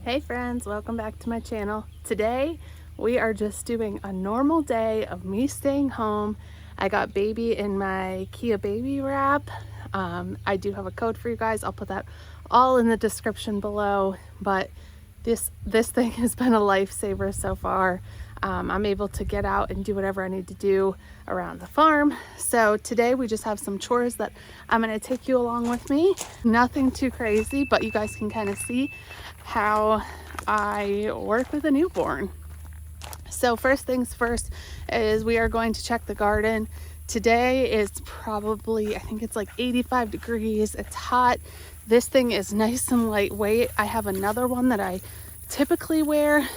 Hey friends, welcome back to my channel. Today we are just doing a normal day of me staying home. I got baby in my Kia baby wrap. I do have a code for you guys. I'll put that all in the description below, but this thing has been a lifesaver so far. I'm able to get out and do whatever I need to do around the farm. So today we just have some chores that I'm going to take you along with me. Nothing too crazy, but you guys can kind of see how I work with a newborn. So first things first is we are going to check the garden. Today is probably, I think it's like 85 degrees. It's hot. This thing is nice and lightweight. I have another one that I typically wear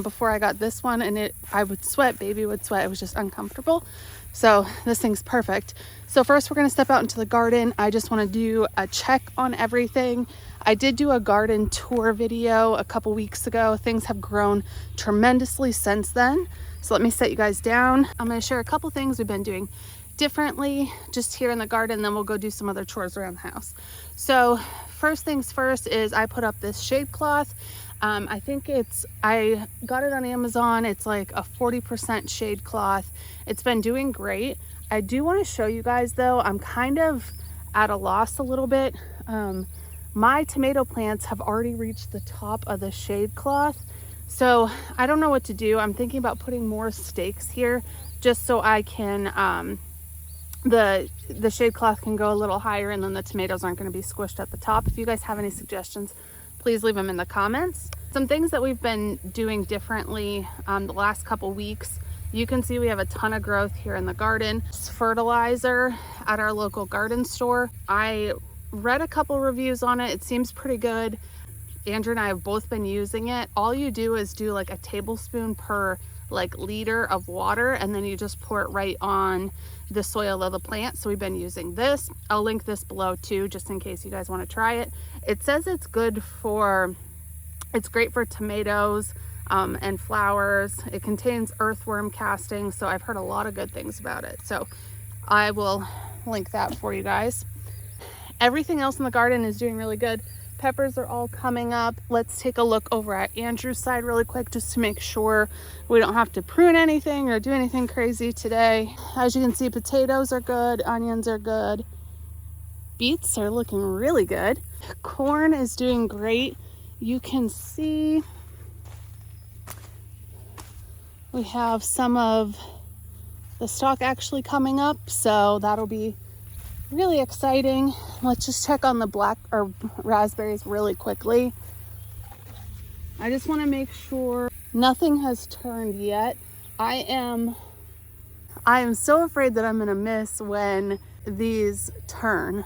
before I got this one, and I would sweat, baby would sweat. It was just uncomfortable. So this thing's perfect. So first we're gonna step out into the garden. I just wanna do a check on everything. I did do a garden tour video a couple weeks ago. Things have grown tremendously since then. So let me set you guys down. I'm gonna share a couple things we've been doing differently just here in the garden, then we'll go do some other chores around the house. So first things first is I put up this shade cloth. I got it on Amazon. It's like a 40% shade cloth. It's been doing great. I do want to show you guys though, I'm kind of at a loss a little bit. My tomato plants have already reached the top of the shade cloth. So I don't know what to do. I'm thinking about putting more stakes here just so I can, the shade cloth can go a little higher and then the tomatoes aren't going to be squished at the top. If you guys have any suggestions, please leave them in the comments. Some things that we've been doing differently the last couple weeks. You can see we have a ton of growth here in the garden. It's fertilizer at our local garden store. I read a couple reviews on it. It seems pretty good. Andrew and I have both been using it. All you do is do like a tablespoon per like liter of water, and then you just pour it right on the soil of the plant. So we've been using this. I'll link this below too, just in case you guys want to try it. It says it's great for tomatoes and flowers. It contains earthworm castings, so I've heard a lot of good things about it. So I will link that for you guys. Everything else in the garden is doing really good. Peppers are all coming up. Let's take a look over at Andrew's side really quick just to make sure we don't have to prune anything or do anything crazy today. As you can see, potatoes are good, onions are good, beets are looking really good. Corn is doing great. You can see we have some of the stalk actually coming up, so that'll be really exciting. Let's just check on the black or raspberries really quickly. I just want to make sure nothing has turned yet. I am so afraid that I'm gonna miss when these turn.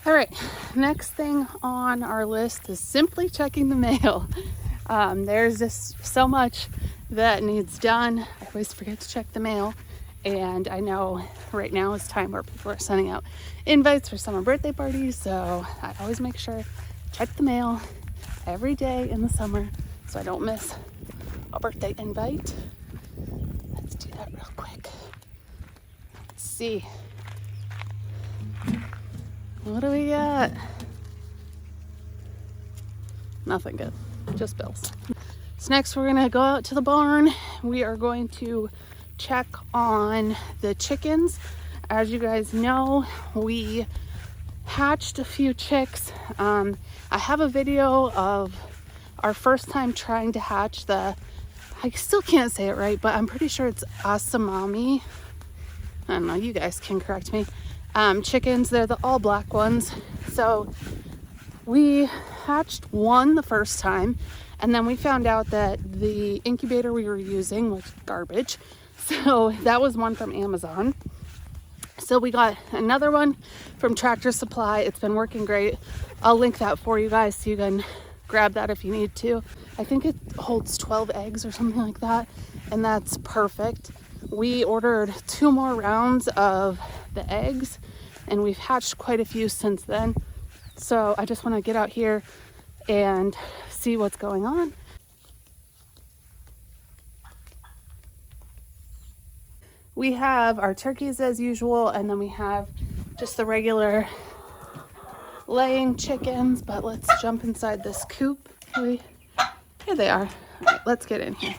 All right, next thing on our list is simply checking the mail. There's just so much that needs done. I always forget to check the mail, and I know right now is time where people are sending out invites for summer birthday parties, so I always make sure to check the mail every day in the summer so I don't miss a birthday invite. Let's do that real quick. Let's see. What do we got? Nothing good, just bills. So next we're gonna go out to the barn. We are going to check on the chickens. As you guys know, we hatched a few chicks. I have a video of our first time trying to hatch I still can't say it right, but I'm pretty sure it's asamami. I don't know, you guys can correct me. Chickens, they're the all black ones. So we hatched one the first time, and then we found out that the incubator we were using was garbage. So that was one from Amazon. So we got another one from Tractor Supply. It's been working great. I'll link that for you guys so you can grab that if you need to. I think it holds 12 eggs or something like that, and that's perfect. We ordered 2 more rounds of the eggs, and we've hatched quite a few since then. So I just want to get out here and see what's going on. We have our turkeys as usual, and then we have just the regular laying chickens, but let's jump inside this coop. Here they are. All right, let's get in here.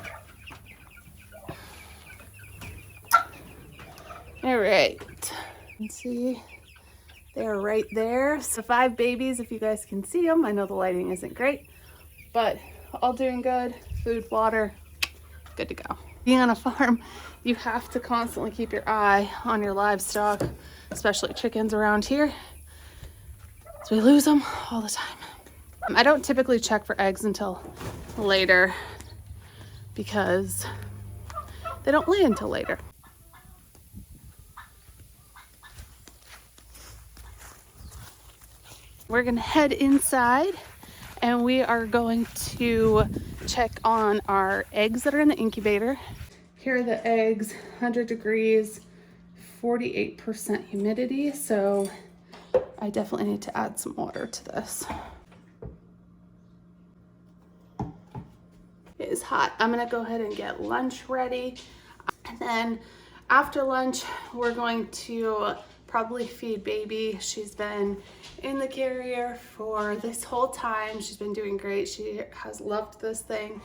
All right, let's see. They're right there. So 5 babies, if you guys can see them. I know the lighting isn't great, but all doing good. Food, water, good to go. Being on a farm, you have to constantly keep your eye on your livestock, especially chickens around here. So we lose them all the time. I don't typically check for eggs until later because they don't lay until later. We're gonna head inside and we are going to check on our eggs that are in the incubator. Here are the eggs, 100 degrees, 48% humidity. So I definitely need to add some water to this. It is hot. I'm gonna go ahead and get lunch ready. And then after lunch, we're going to probably feed baby. She's been in the carrier for this whole time. She's been doing great. She has loved this thing.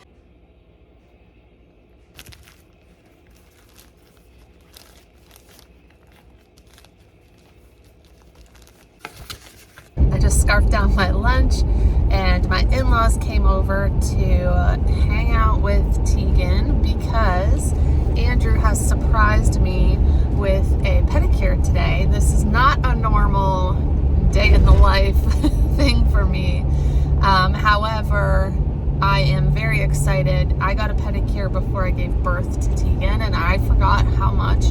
I just scarfed down my lunch and my in-laws came over to hang out with Teagan because Andrew has surprised me with a pedicure today. This is not a normal day in the life thing for me. However, I am very excited. I got a pedicure before I gave birth to Teagan and I forgot how much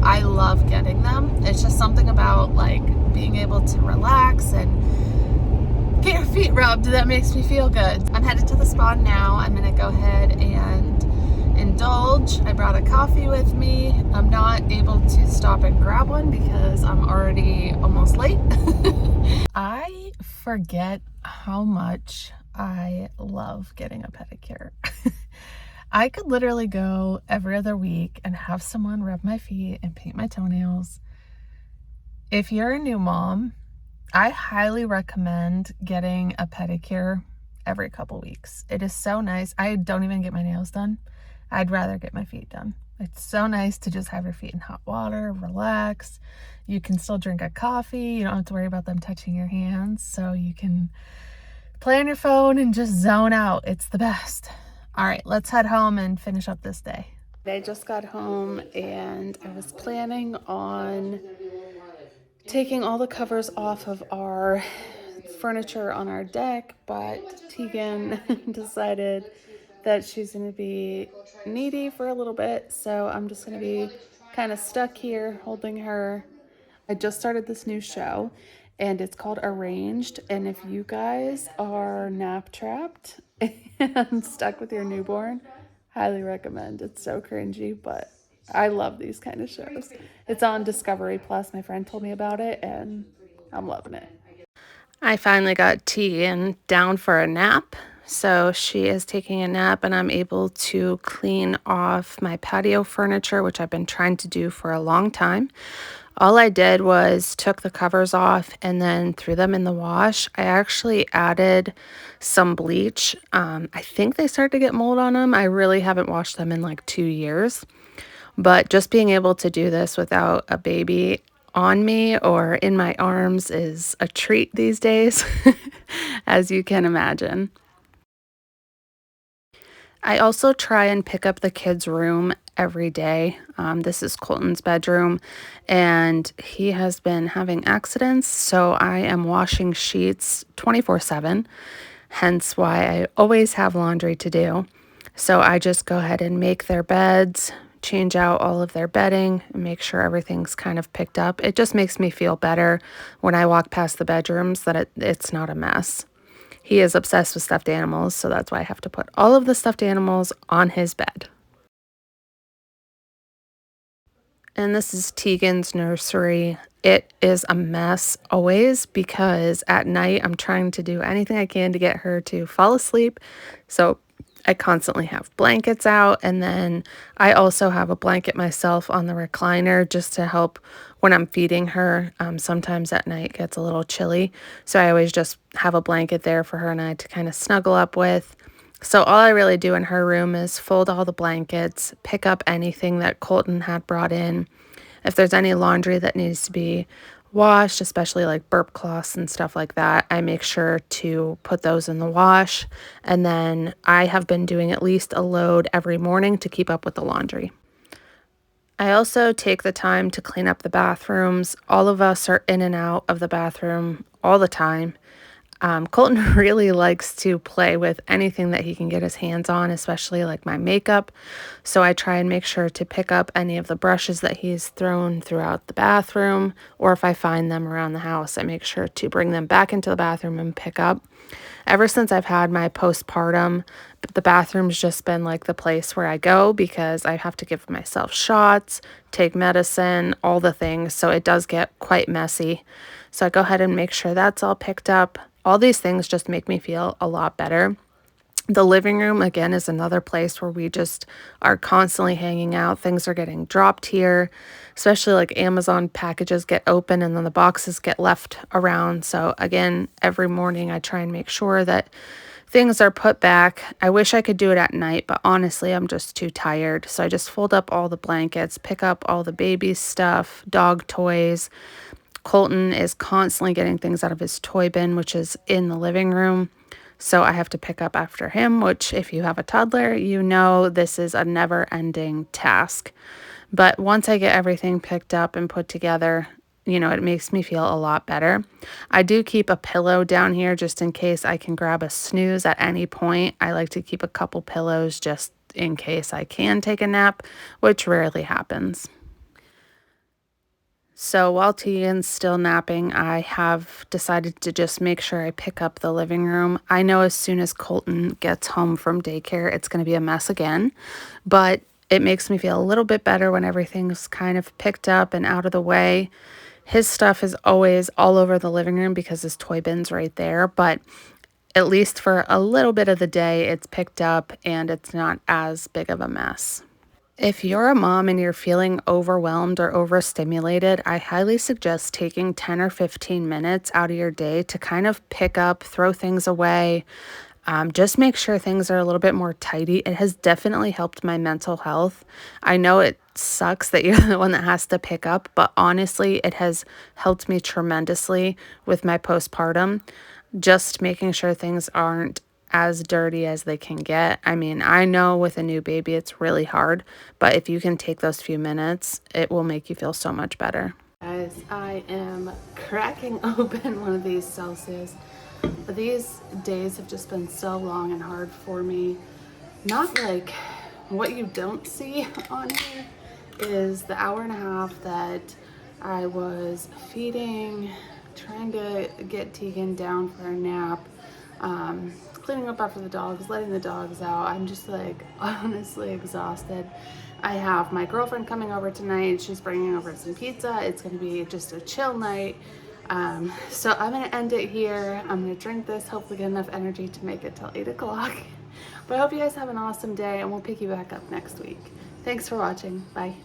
I love getting them. It's just something about like being able to relax and get your feet rubbed that makes me feel good. I'm headed to the spa now. I'm gonna go ahead and indulge. I brought a coffee with me. I'm not able to stop and grab one because I'm already almost late. I forget how much I love getting a pedicure. I could literally go every other week and have someone rub my feet and paint my toenails. If you're a new mom, I highly recommend getting a pedicure every couple weeks. It is so nice. I don't even get my nails done. I'd rather get my feet done. It's so nice to just have your feet in hot water, relax. You can still drink a coffee. You don't have to worry about them touching your hands. So you can play on your phone and just zone out. It's the best. All right, let's head home and finish up this day. I just got home and I was planning on taking all the covers off of our furniture on our deck, but Teagan decided that she's going to be needy for a little bit, so I'm just going to be kind of stuck here holding her. I just started this new show and it's called Arranged, and if you guys are nap trapped and stuck with your newborn, highly recommend. It's so cringy, but I love these kind of shows. It's on Discovery Plus. My friend told me about it and I'm loving it. I finally got Teagan down for a nap. So she is taking a nap and I'm able to clean off my patio furniture, which I've been trying to do for a long time. All I did was took the covers off and then threw them in the wash. I actually added some bleach. I think they started to get mold on them. I really haven't washed them in like 2 years. But just being able to do this without a baby on me or in my arms is a treat these days, as you can imagine. I also try and pick up the kids' room every day. This is Colton's bedroom, and he has been having accidents, so I am washing sheets 24/7, hence why I always have laundry to do. So I just go ahead and make their beds, change out all of their bedding, and make sure everything's kind of picked up. It just makes me feel better when I walk past the bedrooms that it's not a mess. He is obsessed with stuffed animals, so that's why I have to put all of the stuffed animals on his bed. And this is Teagan's nursery. It is a mess always because at night I'm trying to do anything I can to get her to fall asleep. So I constantly have blankets out, and then I also have a blanket myself on the recliner just to help when I'm feeding her. Sometimes at night it gets a little chilly, so I always just have a blanket there for her and I to kind of snuggle up with. So all I really do in her room is fold all the blankets, pick up anything that Colton had brought in. If there's any laundry that needs to be washed, especially like burp cloths and stuff like that, I make sure to put those in the wash. And then I have been doing at least a load every morning to keep up with the laundry. I also take the time to clean up the bathrooms. All of us are in and out of the bathroom all the time. Colton really likes to play with anything that he can get his hands on, especially like my makeup. So I try and make sure to pick up any of the brushes that he's thrown throughout the bathroom, or if I find them around the house, I make sure to bring them back into the bathroom and pick up. Ever since I've had my postpartum, the bathroom's just been like the place where I go because I have to give myself shots, take medicine, all the things. So it does get quite messy. So I go ahead and make sure that's all picked up. All these things just make me feel a lot better. The living room, again, is another place where we just are constantly hanging out. Things are getting dropped here, especially like Amazon packages get open and then the boxes get left around. So again, every morning I try and make sure that things are put back. I wish I could do it at night, but honestly, I'm just too tired. So I just fold up all the blankets, pick up all the baby stuff, dog toys. Colton is constantly getting things out of his toy bin, which is in the living room. So I have to pick up after him, which if you have a toddler, you know this is a never-ending task. But once I get everything picked up and put together, it makes me feel a lot better. I do keep a pillow down here just in case I can grab a snooze at any point. I like to keep a couple pillows just in case I can take a nap, which rarely happens. So while Teagan's still napping, I have decided to just make sure I pick up the living room. I know as soon as Colton gets home from daycare, it's going to be a mess again, but it makes me feel a little bit better when everything's kind of picked up and out of the way. His stuff is always all over the living room because his toy bin's right there, but at least for a little bit of the day, it's picked up and it's not as big of a mess. If you're a mom and you're feeling overwhelmed or overstimulated, I highly suggest taking 10 or 15 minutes out of your day to kind of pick up, throw things away, just make sure things are a little bit more tidy. It has definitely helped my mental health. I know it sucks that you're the one that has to pick up, but honestly, it has helped me tremendously with my postpartum. Just making sure things aren't as dirty as they can get. I mean, I know with a new baby, it's really hard, but if you can take those few minutes, it will make you feel so much better. Guys, I am cracking open one of these Celsius. These days have just been so long and hard for me. Not like what you don't see on here is the hour and a half that I was feeding, trying to get Teagan down for a nap, cleaning up after the dogs, letting the dogs out. I'm just like honestly exhausted. I have my girlfriend coming over tonight. She's bringing over some pizza. It's going to be just a chill night. So I'm going to end it here. I'm going to drink this, hopefully get enough energy to make it till 8 o'clock. But I hope you guys have an awesome day and we'll pick you back up next week. Thanks for watching. Bye.